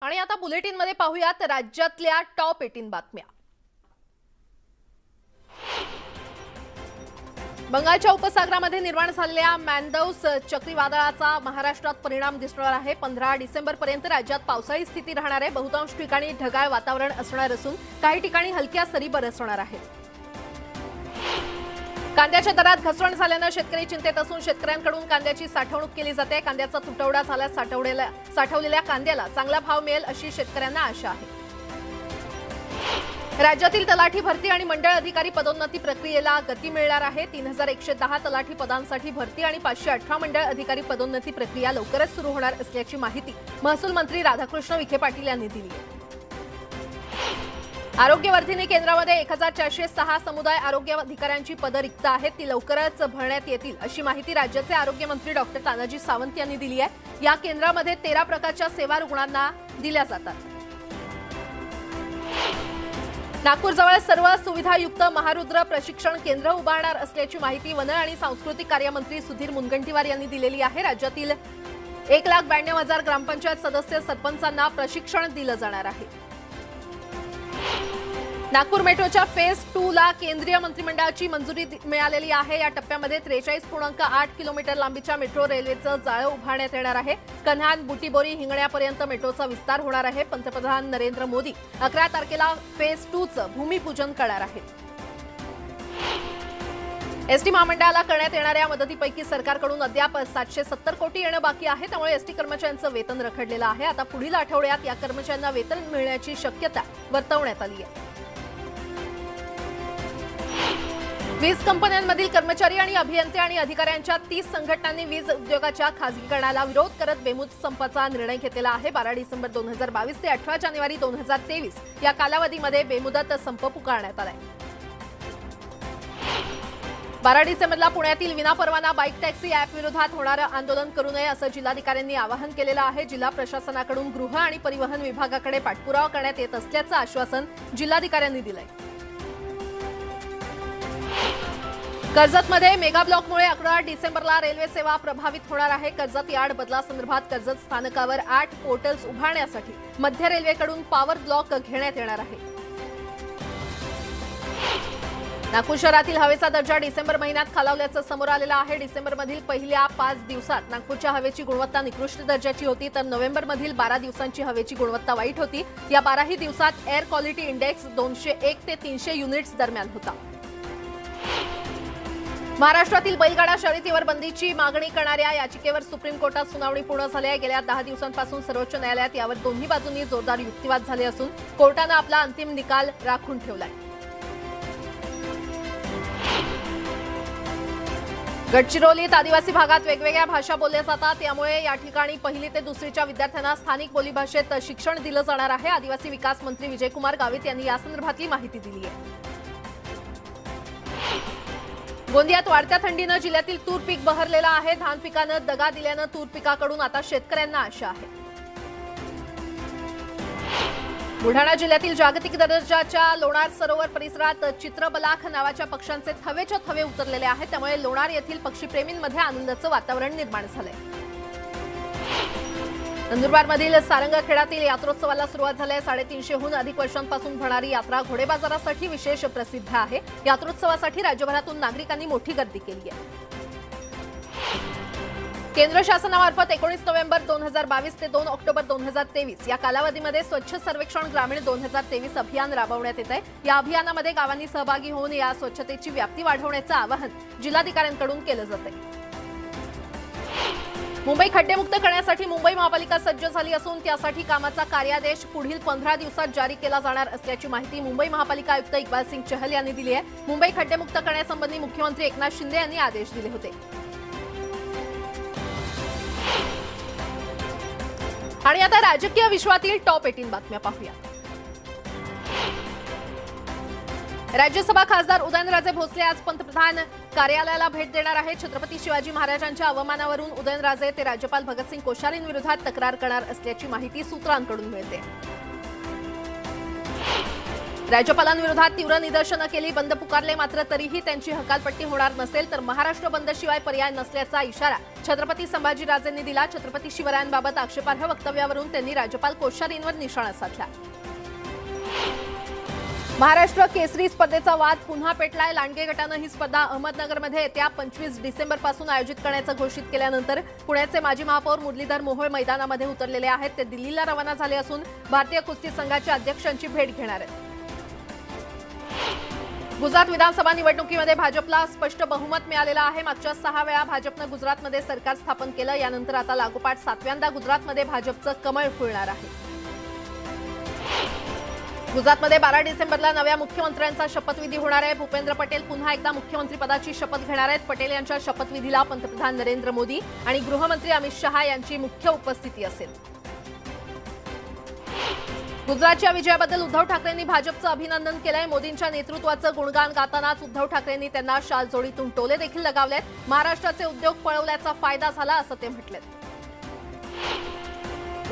आणि आता बुलेटिनमध्ये पाहूयात राज्यातल्या टॉप 18 बातम्या। बंगालच्या उपसागरामध्ये निर्माण झालेल्या मॅन्डौस चक्रीवादळाचा महाराष्ट्रात परिणाम दिसणार आहे। 15 डिसेंबरपर्यंत राज्यात पावसाळी स्थिती राहणार आहे। बहुतांश ठिकाणी ढगाळ वातावरण असणार असून काही ठिकाणी हलक्या सरी बरसणार आहेत। कांद्याच्या दरात घसरण झाल्याने शेतकरी चिंतेत असून शेतकऱ्यांकडून कांद्याची साठवणूक केली जाते। कांद्याचा तुटवडा झाल्यास साठवलेल्या कांद्याला चांगला भाव मिळेल अशी शेतकऱ्यांना आशा आहे। राज्यातील तलाठी भरती आणि मंडळ अधिकारी पदोन्नती प्रक्रियेला गती मिळणार आहे। 3110 तलाठी पदांसाठी भरती आणि 518 मंडळ अधिकारी पदोन्नती प्रक्रिया लवकरच सुरू होणार असल्याची माहिती महसूल मंत्री राधाकृष्ण विखे पाटील यांनी दिली आहे। आरोग्यवर्धिनी केंद्रामध्ये 1406 समुदाय आरोग्य अधिकाऱ्यांची पदं रिक्त आहेत, ती लवकरच भरण्यात येतील अशी माहिती राज्याचे आरोग्यमंत्री डॉक्टर तानाजी सावंत यांनी दिली आहे। या केंद्रामध्ये 13 प्रकारच्या सेवा रुग्णांना दिल्या जातात। नागपूरजवळ सर्व सुविधायुक्त महारुद्र प्रशिक्षण केंद्र उभारणार असल्याची माहिती वन आणि सांस्कृतिक कार्यमंत्री सुधीर मुनगंटीवार यांनी दिलेली आहे। राज्यातील 1,92,000 ग्रामपंचायत सदस्य सरपंचांना प्रशिक्षण दिलं जाणार आहे। नागपूर मेट्रोच्या फेज 2 ला केंद्रीय मंत्रिमंडळाची मंजुरी मिळालेली आहे। या टप्प्यामध्ये 43.8 किलोमीटर लांबीच्या मेट्रो रेल्वेचं जाळं उभारण्यात येणार आहे। कन्हान बुटीबोरी हिंगण्यापर्यंत मेट्रोचा विस्तार होणार आहे। पंतप्रधान नरेंद्र मोदी 11 तारखेला फेज 2 चं भूमिपूजन करणार आहेत। एसटी महामंडळाला करण्यात येणाऱ्या मदतीपैकी सरकारकडून अद्याप 770 कोटी येणं बाकी आहे, त्यामुळे एसटी कर्मचाऱ्यांचं वेतन रखडलेलं आहे। आता पुढील आठवड्यात या कर्मचाऱ्यांना वेतन मिळण्याची शक्यता वर्तवण्यात आली आहे। वीज कंपन्यांमधील कर्मचारी आणि अभियंते आणि अधिकाऱ्यांच्या 30 संघटनांनी वीज उद्योगाच्या खासगीकरणाला विरोध करत बेमुदत संपाचा निर्णय घेतलेला आहे। 12 डिसेंबर 2022 ते 18 जानेवारी 2023 या कालावधीमध्ये बेमुदत संप पुकारण्यात आलाय। 12 डिसेंबरला पुण्यातील विनापरवाना बाईक टॅक्सी ॲप विरोधात होणारं आंदोलन करू नये असं जिल्हाधिकाऱ्यांनी आवाहन केलेलं आहे। जिल्हा प्रशासनाकडून गृह आणि परिवहन विभागाकडे पाठपुरावा करण्यात येत असल्याचं आश्वासन जिल्हाधिकाऱ्यांनी दिलंय। कर्जतमध्ये मेगा ब्लॉकमुळे 11 डिसेंबरला रेल्वे सेवा प्रभावित होणार आहे। कर्जत यार्ड बदलासंदर्भात कर्जत स्थानकावर 8 पोर्टल्स उभारण्यासाठी मध्य रेल्वेकडून पॉवर ब्लॉक घेण्यात येणार आहे। नागपूर शहरातील हवेचा दर्जा डिसेंबर महिन्यात खालावल्याचं समोर आलेलं आहे। डिसेंबरमधील पहिल्या 5 दिवसात नागपूरच्या हवेची गुणवत्ता निकृष्ट दर्जाची होती, तर नोव्हेंबरमधील 12 दिवसांची हवेची गुणवत्ता वाईट होती। या 12ही दिवसात एअर क्वालिटी इंडेक्स 201 ते 300 युनिट्स दरम्यान होता। महाराष्ट्रातील बैलगाडा शर्यतीवर बंदीची मागणी करणाऱ्या याचिकेवर सुप्रीम कोर्टात सुनावणी पूर्ण झाली आहे। गेल्या 10 दिवसांपासून सर्वोच्च न्यायालयात यावर दोन्ही बाजूंनी जोरदार युक्तिवाद झाले असून कोर्टाने आपला अंतिम निकाल राखून ठेवलाय। गडचिरोलीत आदिवासी भागात वेगवेगळ्या भाषा बोलल्या जातात, त्यामुळे या ठिकाणी 1ली ते 2रीच्या विद्यार्थ्यांना स्थानिक बोलीभाषेत शिक्षण दिलं जाणार आहे। आदिवासी विकास मंत्री विजयकुमार गावित यांनी यासंदर्भातली माहिती दिली आहे। गोंदियात वाढत्या थंडीनं जिल्ह्यातील तूर पीक बहरलेलं आहे। धान पिकानं दगा दिल्यानं तूर पिकाकडून आता शेतकऱ्यांना आशा आहे। बुलढाणा जिल्ह्यातील जागतिक दर्जाच्या लोणार सरोवर परिसरात चित्रबलाख नावाच्या पक्ष्यांचे थवेच्या थवे उतरलेले आहेत, त्यामुळे लोणार येथील पक्षीप्रेमींमध्ये आनंदाचं वातावरण निर्माण झालंय। नंदुरबारमधील सारंगखेडातील यात्रोत्सवाला सुरुवात झाली आहे। 350हून अधिक वर्षांपासून भरणारी यात्रा घोडे बाजारासाठी विशेष प्रसिद्ध आहे। यात्रोत्सवासाठी राज्यभरातून नागरिकांनी मोठी गर्दी केली आहे। केंद्र शासनामार्फत 19 नोव्हेंबर 2022 ते 2 ऑक्टोबर 2023 या कालावधीमध्ये स्वच्छ सर्वेक्षण ग्रामीण 2023 अभियान राबवण्यात येत आहे। या अभियानामध्ये गावांनी सहभागी होऊन या स्वच्छतेची व्याप्ती वाढवण्याचं आवाहन जिल्हाधिकाऱ्यांकडून केलं जातंय। मुंबई खड्डेमुक्त करण्यासाठी मुंबई महापालिका सज्ज झाली असून त्यासाठी कामाचा कार्यादेश पुढील 15 दिवसात जारी केला जाणार असल्याची माहिती मुंबई महापालिका आयुक्त इक्बाल सिंग चहल यांनी दिली आहे। मुंबई खड्डेमुक्त करण्यासंबंधी मुख्यमंत्री एकनाथ शिंदे यांनी आदेश दिले होते। आणि आता राजकीय विश्वातील टॉप 18 बातम्या पाहूया। राज्यसभा खासदार उदयनराजे भोसले आज पंतप्रधान कार्यालयाला भेट देणार आहेत। छत्रपती शिवाजी महाराजांच्या अवमानावरून उदयनराजे ते राज्यपाल भगतसिंग कोश्यारींविरोधात तक्रार करणार असल्याची माहिती सूत्रांकडून मिळते। राज्यपालांविरोधात तीव्र निदर्शनं केली, बंद पुकारले, मात्र तरीही त्यांची हकालपट्टी होणार नसेल तर महाराष्ट्र बंदशिवाय पर्याय नसल्याचा इशारा छत्रपती संभाजीराजेंनी दिला। छत्रपती शिवरायांबाबत आक्षेपार्ह वक्तव्यावरून त्यांनी राज्यपाल कोश्यारींवर निशाणा साधला। महाराष्ट्र केसरी स्पर्धेचा वाद पुन्हा पेटलाय। लांडगे गटानं ही स्पर्धा अहमदनगरमध्ये येत्या 25 डिसेंबरपासून आयोजित करण्याचं घोषित केल्यानंतर पुण्याचे माजी महापौर मुरलीधर मोहोळ मैदानामध्ये उतरलेले आहेत। ते दिल्लीला रवाना झाले असून भारतीय कुस्ती संघाच्या अध्यक्षांची भेट घेणार आहेत। गुजरात विधानसभा निवडणुकीमध्ये भाजपला स्पष्ट बहुमत मिळालेलं आहे। मागच्या 6 वेळा भाजपनं गुजरातमध्ये सरकार स्थापन केलं। यानंतर आता लागोपाठ 7व्यांदा गुजरातमध्ये भाजपचं कमळ फुलणार आहे। गुजरातमध्ये 12 डिसेंबरला नव्या मुख्यमंत्र्यांचा शपथविधी होणार आहे। भूपेंद्र पटेल पुन्हा एकदा मुख्यमंत्रीपदाची शपथ घेणार आहेत। पटेल यांच्या शपथविधीला पंतप्रधान नरेंद्र मोदी आणि गृहमंत्री अमित शहा यांची मुख्य उपस्थिती असेल। गुजरातच्या विजयाबद्दल उद्धव ठाकरेंनी भाजपचं अभिनंदन केलंय। मोदींच्या नेतृत्वाचं गुणगान गातानाच उद्धव ठाकरेंनी त्यांना शाल जोडीतून टोले देखील लगावलेत। महाराष्ट्राचे उद्योग पळवल्याचा फायदा झाला असं ते म्हटलेत।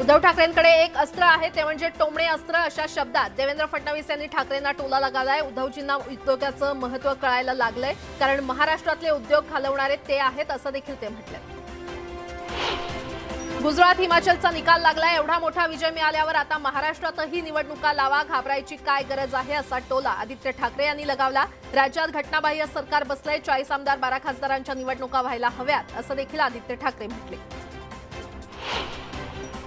उद्धव ठाकरेंकडे एक अस्त्र आहे, ते म्हणजे टोमणे अस्त्र, अशा शब्दात देवेंद्र फडणवीस यांनी ठाकरेंना टोला लगावलाय। उद्धवजींना उद्योगाचं महत्त्व कळायला लागलंय, कारण महाराष्ट्रातले उद्योग घालवणारे ते आहेत असं देखील ते म्हटले। गुजरात हिमाचलचा निकाल लागलाय। एवढा मोठा विजय मिळाल्यावर आता महाराष्ट्रातही निवडणुका लावा, घाबरायची काय गरज आहे असा टोला आदित्य ठाकरे यांनी लगावला। राज्यात घटनाबाह्य सरकार बसलंय, 40 आमदार 12 खासदारांच्या निवडणुका व्हायला हव्यात असं देखील आदित्य ठाकरे म्हटले।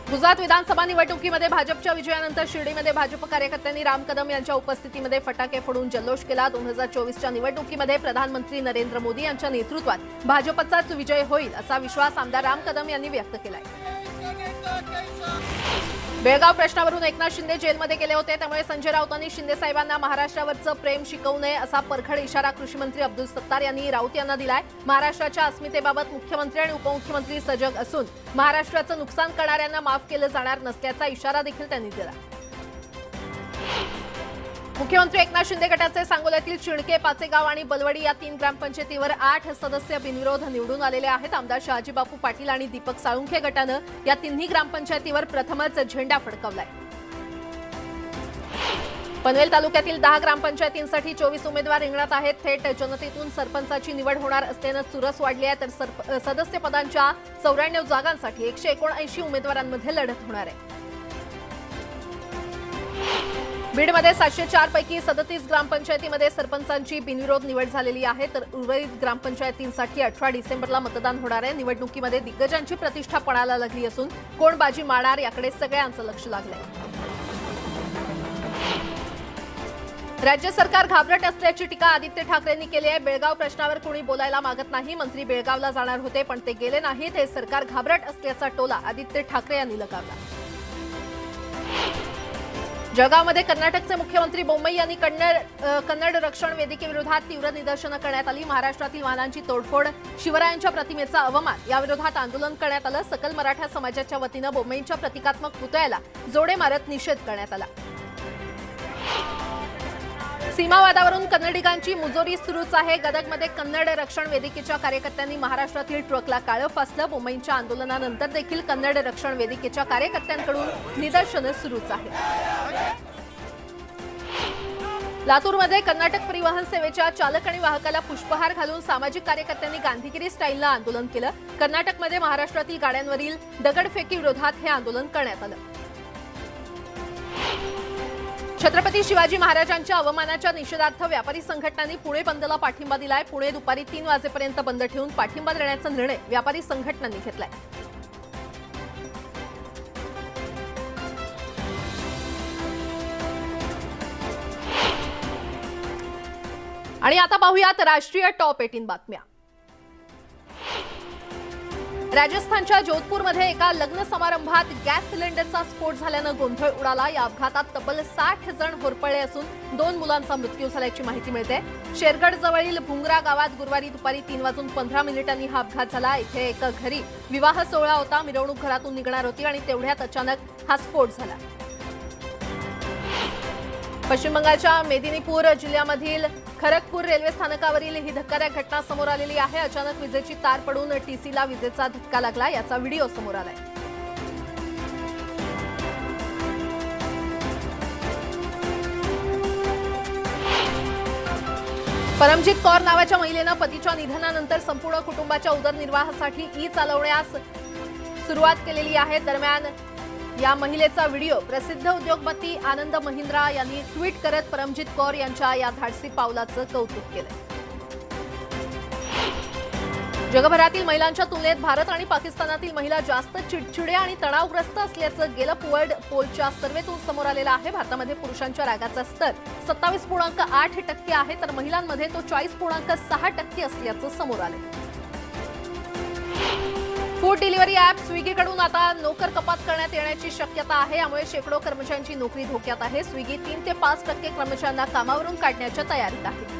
गुजरात विधानसभा निवडणुकीमध्ये भाजपच्या विजयानंतर शिर्डीमध्ये भाजप कार्यकर्त्यांनी राम कदम यांच्या उपस्थितीमध्ये फटाके फोडून जल्लोष केला। 2024च्या निवडणुकीमध्ये प्रधानमंत्री नरेंद्र मोदी यांच्या नेतृत्वात भाजपचाच विजय होईल असा विश्वास आमदार राम कदम यांनी व्यक्त केलाय। बेळगाव प्रश्नावरून एकनाथ शिंदे जेलमध्ये गेले होते, त्यामुळे संजय राऊतांनी शिंदे साहेबांना महाराष्ट्रावरचं प्रेम शिकवू नये असा परखड इशारा कृषी मंत्री अब्दुल सत्तार यांनी राऊत यांना दिलाय। महाराष्ट्राच्या अस्मितेबाबत मुख्यमंत्री आणि उपमुख्यमंत्री सजग असून महाराष्ट्राचं नुकसान करणाऱ्यांना माफ केलं जाणार नसल्याचा इशारा देखील त्यांनी दिला। मुख्यमंत्री एकनाथ शिंदे गटाचे सांगोल्यातील चिणके, पाचेगाव आणि बलवडी या 3 ग्रामपंचायतीवर 8 सदस्य बिनविरोध निवडून आलेले आहेत। आमदार शहाजीबापू पाटील आणि दीपक साळुंखे गटानं या 3 ग्रामपंचायतीवर प्रथमच झेंडा फडकवलाय। पनवेल तालुक्यातील 10 ग्रामपंचायतींसाठी 24 उमेदवार रिंगणात आहेत। थेट जनतेतून सरपंचाची निवड होणार असल्यानं चुरस वाढली आहे, तर सदस्य पदांच्या 94 जागांसाठी 179 उमेदवारांमध्ये लढत होणार आहे। बीडमध्ये 704 पैकी 37 ग्रामपंचायतीमध्ये सरपंचांची बिनविरोध निवड झालेली आहे, तर उर्वरित ग्रामपंचायतींसाठी 18 डिसेंबरला मतदान होणार आहे। निवडणुकीमध्ये दिग्गजांची प्रतिष्ठा पणाला लागली असून कोण बाजी मारणार याकडे सगळ्यांचं लक्ष लागलंय। राज्य सरकार घाबरट असल्याची टीका आदित्य ठाकरेंनी केली आहे। बेळगाव प्रश्नावर कोणी बोलायला मागत नाही। मंत्री बेळगावला जाणार होते पण ते गेले नाहीत। हे सरकार घाबरट असल्याचा टोला आदित्य ठाकरे यांनी लगावला। जळगावमध्ये कर्नाटकचे मुख्यमंत्री बोम्मई यांनी कन्नड रक्षण वेदिकेविरोधात तीव्र निदर्शनं करण्यात आली। महाराष्ट्रातील वाहनांची तोडफोड, शिवरायांच्या प्रतिमेचा अवमान याविरोधात आंदोलन करण्यात आलं। सकल मराठा समाजाच्या वतीनं बोम्मईंच्या प्रतिकात्मक पुतळ्याला जोडे मारत निषेध करण्यात आला। सीमावादावरून कन्नडिगांची मुजोरी सुरूच आहे। गदगमध्ये कन्नड रक्षण वेदिकेच्या कार्यकर्त्यांनी महाराष्ट्रातील ट्रकला काळं फासलं। बोम्मईंच्या आंदोलनानंतर देखील कन्नड रक्षण वेदिकेच्या कार्यकर्त्यांकडून निदर्शनं सुरूच आहेत। लातूरमध्ये कर्नाटक परिवहन सेवेच्या चालक आणि वाहकाला पुष्पहार घालून सामाजिक कार्यकर्त्यांनी गांधीगिरी स्टाईलनं आंदोलन केलं। कर्नाटकमध्ये महाराष्ट्रातील गाड्यांवरील दगडफेकी विरोधात हे आंदोलन करण्यात आलं। छत्रपती शिवाजी महाराजांच्या अवमानाच्या निषेधार्थ व्यापारी संघटनांनी पुणे बंदला पाठिंबा दिलाय। पुणे दुपारी 3 वाजेपर्यंत बंद ठेवून पाठिंबा देण्याचा निर्णय व्यापारी संघटनांनी घेतलाय। आणि आता पाहूयात राष्ट्रीय टॉप 18 बातम्या। राजस्थानच्या जोधपूरमध्ये एका लग्न समारंभात गॅस सिलेंडरचा स्फोट झाल्यानं गोंधळ उडाला। या अपघातात तब्बल 60 जण होरपळले असून 2 मुलांचा मृत्यू झाल्याची माहिती मिळते। शेरगड जवळील भुंगरा गावात गुरुवारी दुपारी 3:15 हा अपघात झाला। इथे एका घरी विवाह सोहळा होता। मिरवणूक घरातून निघणार होती आणि तेवढ्यात अचानक हा स्फोट झाला। पश्चिम बंगालच्या मेदिनीपूर जिल्ह्यामधील खरगपूर रेल्वे स्थानकावरील ही धक्कादायक घटना समोर आलेली आहे। अचानक विजेची तार पडून टीसीला विजेचा धक्का लागला, याचा व्हिडिओ समोर आलाय। परमजीत कौर नावाच्या महिलेनं पतीच्या निधनानंतर संपूर्ण कुटुंबाच्या उदरनिर्वाहासाठी चालवण्यास सुरुवात केलेली आहे। दरम्यान या महिलेचा व्हिडिओ प्रसिद्ध उद्योगपती आनंद महिंद्रा यांनी ट्विट करत परमजीत कौर यांच्या या धाडसी पावलाचं कौतुक केलं। जगभरातील महिलांच्या तुलनेत भारत आणि पाकिस्तानातील महिला जास्त चिडचिडे आणि तणावग्रस्त असल्याचं गेलप वर्ल्ड पोलच्या सर्वेतून समोर आलेलं आहे। भारतामध्ये पुरुषांच्या रागाचा स्तर 27.8% आहे, तर महिलांमध्ये तो 40.6% असल्याचं समोर आलं। फूड डिलिव्हरी ॲप स्विगीकडून आता नोकर कपात करण्यात येण्याची शक्यता आहे। यामुळे शेकडो कर्मचाऱ्यांची नोकरी धोक्यात आहे। स्विगी 3 ते 5% कर्मचाऱ्यांना कामावरून काढण्याच्या तयारीत आहे।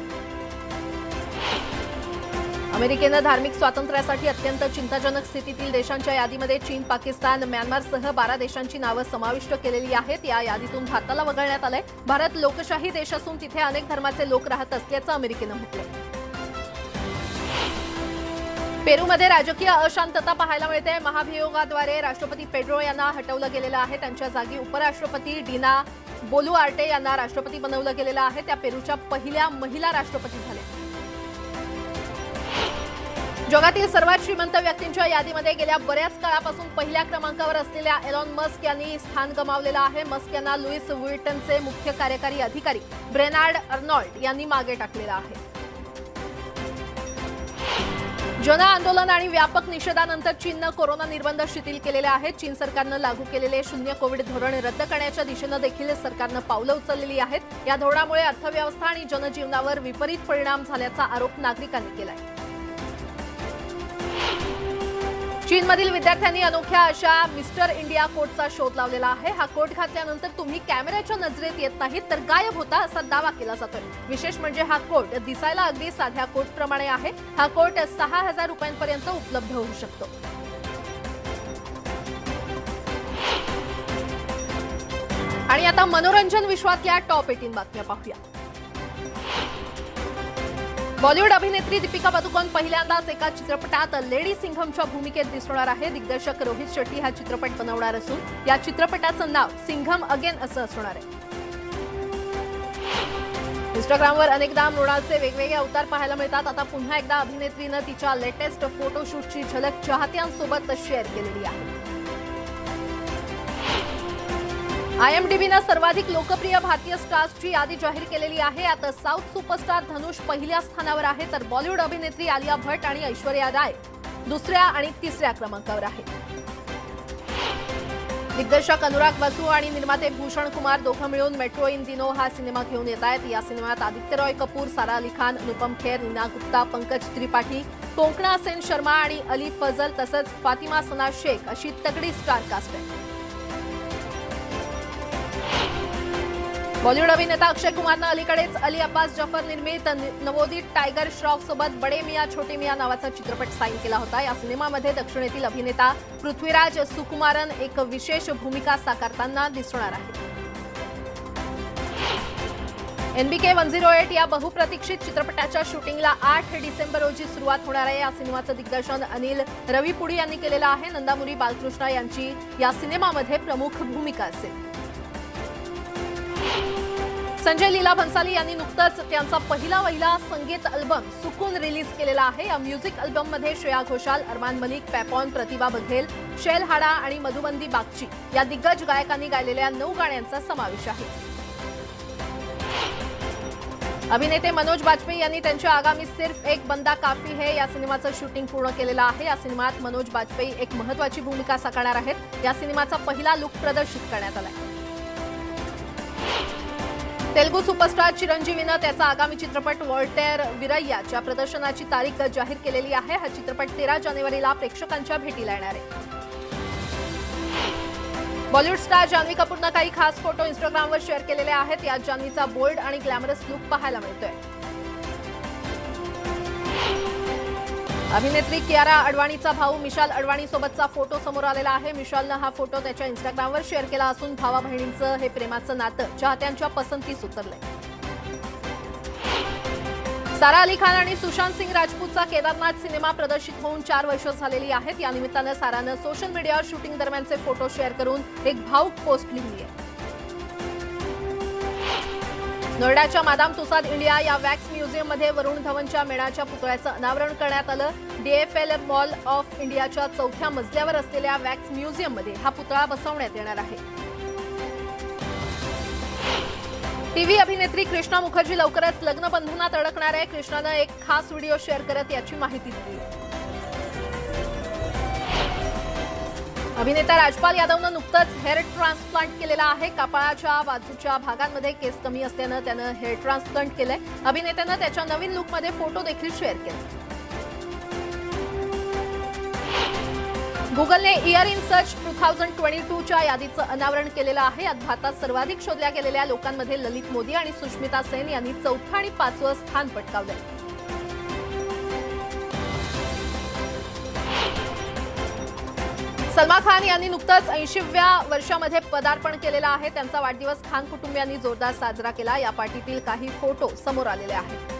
अमेरिकेनं धार्मिक स्वातंत्र्यासाठी अत्यंत चिंताजनक स्थितीतील देशांच्या यादीमध्ये चीन, पाकिस्तान, म्यानमारसह 12 देशांची नावं समाविष्ट केलेली आहेत। या यादीतून भारताला वगळण्यात आलंय। भारत लोकशाही देश असून तिथे अनेक धर्माचे लोक राहत असल्याचं अमेरिकेनं म्हटलंय। पेरूमध्ये राजकीय अशांतता पाहायला मिळते। महाभियोगाद्वारे राष्ट्रपती पेड्रो यांना हटवलं गेलेलं आहे। त्यांच्या जागी उपराष्ट्रपती डीना बोलुआर्टे यांना राष्ट्रपती बनवलं गेलेलं आहे। त्या पेरूच्या पहिल्या महिला राष्ट्रपती झाल्या। जगातील सर्वात श्रीमंत व्यक्तींच्या यादीमध्ये गेल्या बऱ्याच काळापासून पहिल्या क्रमांकावर असलेल्या एलॉन मस्क यांनी स्थान गमावलेलं आहे। मस्क यांना लुईस व्हिटनचे मुख्य कार्यकारी अधिकारी ब्रेनार्ड अर्नॉल्ड यांनी मागे टाकलेलं आहे। जन आंदोलन आणि व्यापक निषेधानंतर चीननं कोरोना निर्बंध शिथिल केलेले आहेत। चीन सरकारनं लागू केलेले शून्य कोविड धोरण रद्द करण्याच्या दिशेनं देखील सरकारनं पावलं उचललेली आहेत। या धोरणामुळे अर्थव्यवस्था आणि जनजीवनावर विपरीत परिणाम झाल्याचा आरोप नागरिकांनी केलाय। चीनमधील विद्यार्थ्यांनी अनोख्या अशा मिस्टर इंडिया कोटचा शोध लावलेला आहे। हा कोट घातल्यानंतर तुम्ही कॅमेऱ्याच्या नजरेत येत नाहीत तर गायब होता असा दावा केला जातोय। विशेष म्हणजे हा कोट दिसायला अगदी साध्या कोटप्रमाणे आहे। हा कोट 6000 रुपयांपर्यंत उपलब्ध होऊ शकतो। आणि आता मनोरंजन विश्वातल्या टॉप 18 बातम्या पाहूया। बॉलिवूड अभिनेत्री दीपिका पदुकोण पहिल्यांदाच एका चित्रपटात लेडी सिंघमच्या भूमिकेत दिसणार आहे। दिग्दर्शक रोहित शेट्टी हा चित्रपट बनवणार असून या चित्रपटाचं नाव सिंघम अगेन असं असणार आहे। इंस्टाग्रामवर अनेकदा मृणालचे वेगवेगळे अवतार पाहायला मिळतात। आता पुन्हा एकदा अभिनेत्रीनं तिच्या लेटेस्ट फोटोशूटची झलक चाहत्यांसोबत शेअर केलेली आहे। IMDbनं सर्वाधिक लोकप्रिय भारतीय स्टार्सची यादी जाहीर केलेली आहे। आता साऊथ सुपरस्टार धनुष पहिल्या स्थानावर आहे, तर बॉलिवूड अभिनेत्री आलिया भट्ट आणि ऐश्वर्या राय दुसऱ्या आणि तिसऱ्या क्रमांकावर आहे। दिग्दर्शक अनुराग बसू आणि निर्माते भूषण कुमार दोघं मिळून मेट्रो इन दिनो हा सिनेमा घेऊन येत आहेत। या सिनेमात आदित्य रॉय कपूर, सारा अली खान, अनुपम खेर, नीना गुप्ता, पंकज त्रिपाठी, कोंकणा सेन शर्मा आणि अली फजल तसंच फातिमा सना शेख अशी तगडी स्टार कास्ट आहे। बॉलिवूड अभिनेता अक्षय कुमारनं अलीकडेच अली अब्बास जफर निर्मित नवोदित टायगर श्रॉफ सोबत बडे मियां छोटे मियां नावाचा चित्रपट साईन केला होता। या सिनेमामध्ये दक्षिणेतील अभिनेता पृथ्वीराज सुकुमारन एक विशेष भूमिका साकारताना दिसणार आहे। NBK 108 या बहुप्रतीक्षित चित्रपटाच्या शूटिंगला 8 डिसेंबर रोजी सुरुवात होणार आहे। या सिनेमाचं दिग्दर्शन अनिल रविपुडी यांनी केलेलं आहे। नंदामुरी बालकृष्णा यांची या सिनेमामध्ये प्रमुख भूमिका असेल। संजय लीला भंसाली यांनी नुकताच त्यांचा पहिला संगीत अल्बम सुकून रिलीज केलेला आहे। या म्युझिक अल्बममध्ये श्रेया घोषाल, अरमान मलिक, पॅपॉन, प्रतिभा बघेल, शैल हाडा आणि मधुबंदी बागची या दिग्गज गायकांनी गायलेल्या 9 गाण्यांचा समावेश आहे। अभिनेते मनोज बाजपेयी यांनी त्यांच्या आगामी सिर्फ एक बंदा काफी है या सिनेमाचं शूटिंग पूर्ण केलेलं आहे। या सिनेमात मनोज बाजपेयी एक महत्त्वाची भूमिका साकारणार आहेत। या सिनेमाचा पहिला लुक प्रदर्शित करण्यात आलाय। तेलुगू सुपरस्टार चिरंजीवीनं त्याचा आगामी चित्रपट वॉल्टेर विरय्याच्या प्रदर्शनाची तारीख जाहीर केलेली आहे। हा चित्रपट 13 जानेवारीला प्रेक्षकांच्या भेटीला येणार आहे। बॉलिवूड स्टार जान्हवी कपूरनं काही खास फोटो इंस्टाग्रामवर शेअर केलेले आहेत। यात जान्हवीचा बोल्ड आणि ग्लॅमरस लुक पाहायला मिळतोय। अभिनेत्री कियारा अडवाणीचा भाऊ मिशाल अडवाणी सोबतचा फोटो समोर आलेला आहे। मिशालनं हा फोटो त्याच्या इंस्टाग्रामवर शेअर केला असून भावा बहिणींचं हे प्रेमाचं नातं चाहत्यांच्या पसंतीस उतरलंय। सारा अली खान आणि सुशांत सिंग राजपूतचा केदारनाथ सिनेमा प्रदर्शित होऊन 4 वर्ष झालेली आहेत। या निमित्तानं सारानं सोशल मीडियावर शूटिंग दरम्यानचे फोटो शेअर करून एक भावूक पोस्ट लिहिली आहे। नोएडाच्या मादाम तुसाद इंडिया या वॅक्स म्युझियममध्ये वरुण धवनच्या मेणाच्या पुतळ्याचं अनावरण करण्यात आलं। DFL मॉल ऑफ इंडियाच्या 4थ्या मजल्यावर असलेल्या वॅक्स म्युझियममध्ये हा पुतळा बसवण्यात येणार आहे। टीव्ही अभिनेत्री कृष्णा मुखर्जी लवकरच लग्न बंधनात अडकणार आहे। कृष्णानं एक खास व्हिडिओ शेअर करत याची माहिती दिली। अभिनेता राजपाल यादवनं नुकतंच हेअर ट्रान्सप्लांट केलेला आहे। कपाळाच्या बाजूच्या भागांमध्ये केस कमी असल्यानं त्यानं हेअर ट्रान्सप्लांट केलंय। अभिनेत्यानं त्याच्या नवीन लुकमध्ये फोटो देखील शेअर केले। गुगलने इयर इन सर्च 2022च्या यादीचं अनावरण केलेलं आहे। यात भारतात सर्वाधिक शोधल्या गेलेल्या लोकांमध्ये ललित मोदी आणि सुष्मिता सेन यांनी 4थं आणि 5वं स्थान पटकावलंय। सलमान खान यांनी नुकतंच 80व्या वर्षामध्ये पदार्पण केलेलं आहे। त्यांचा वाढदिवस खान कुटुंबियांनी जोरदार साजरा केला। या पार्टीतील काही फोटो समोर आलेले आहेत।